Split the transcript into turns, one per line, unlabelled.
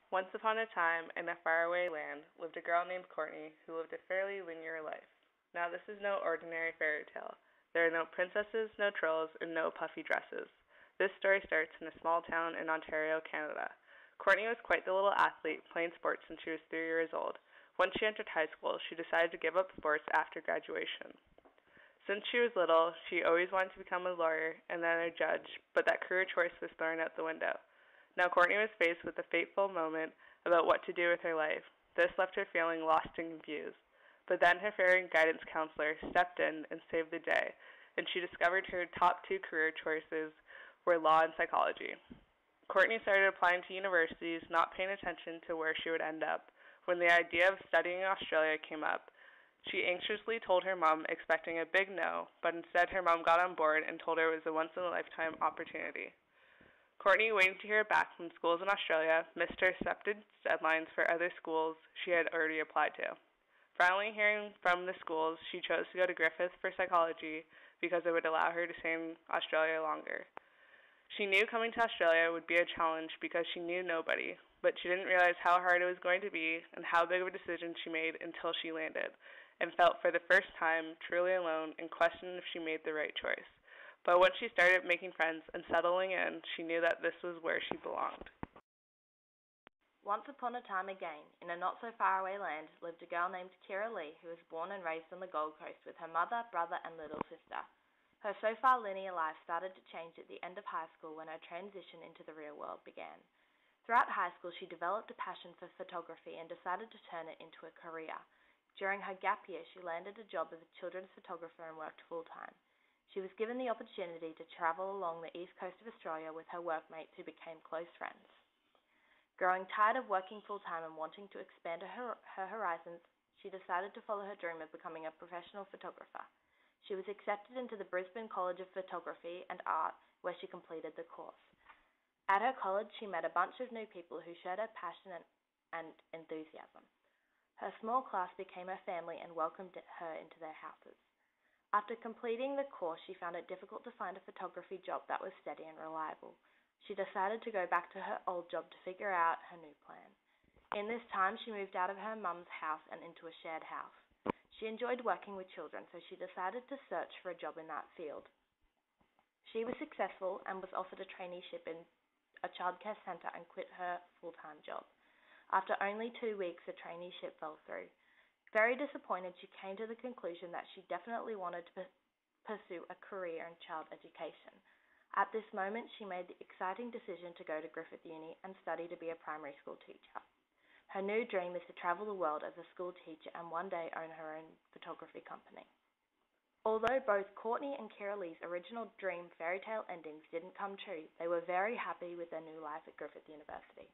Once upon a time, in a faraway land, lived a girl named Courtney who lived a fairly linear life. Now, this is no ordinary fairy tale. There are no princesses, no trolls, and no puffy dresses. This story starts in a small town in Ontario, Canada. Courtney was quite the little athlete, playing sports since she was 3 years old. Once she entered high school, she decided to give up sports after graduation. Since she was little, she always wanted to become a lawyer and then a judge, but that career choice was thrown out the window. Now Courtney was faced with a fateful moment about what to do with her life. This left her feeling lost and confused. But then her fairy guidance counselor stepped in and saved the day, and she discovered her top two career choices were law and psychology. Courtney started applying to universities, not paying attention to where she would end up. When the idea of studying in Australia came up, she anxiously told her mom, expecting a big no, but instead her mom got on board and told her it was a once-in-a-lifetime opportunity. Courtney, waiting to hear back from schools in Australia, missed her acceptance deadlines for other schools she had already applied to. Finally hearing from the schools, she chose to go to Griffith for psychology because it would allow her to stay in Australia longer. She knew coming to Australia would be a challenge because she knew nobody, but she didn't realize how hard it was going to be and how big of a decision she made until she landed, and felt for the first time truly alone and questioned if she made the right choice. But once she started making friends and settling in, she knew that this was where she belonged.
Once upon a time again, in a not-so-far-away land, lived a girl named Kira Lee who was born and raised on the Gold Coast with her mother, brother and little sister. Her so-far linear life started to change at the end of high school when her transition into the real world began. Throughout high school, she developed a passion for photography and decided to turn it into a career. During her gap year, she landed a job as a children's photographer and worked full-time. She was given the opportunity to travel along the east coast of Australia with her workmates who became close friends. Growing tired of working full-time and wanting to expand her horizons, she decided to follow her dream of becoming a professional photographer. She was accepted into the Brisbane College of Photography and Art, where she completed the course. At her college, she met a bunch of new people who shared her passion and enthusiasm. Her small class became her family and welcomed her into their houses. After completing the course, she found it difficult to find a photography job that was steady and reliable. She decided to go back to her old job to figure out her new plan. In this time, she moved out of her mum's house and into a shared house. She enjoyed working with children, so she decided to search for a job in that field. She was successful and was offered a traineeship in a childcare centre and quit her full-time job. After only 2 weeks, the traineeship fell through. Very disappointed, she came to the conclusion that she definitely wanted to pursue a career in child education. At this moment, she made the exciting decision to go to Griffith Uni and study to be a primary school teacher. Her new dream is to travel the world as a school teacher and one day own her own photography company. Although both Courtney and Kira Lee's original dream fairy tale endings didn't come true, they were very happy with their new life at Griffith University.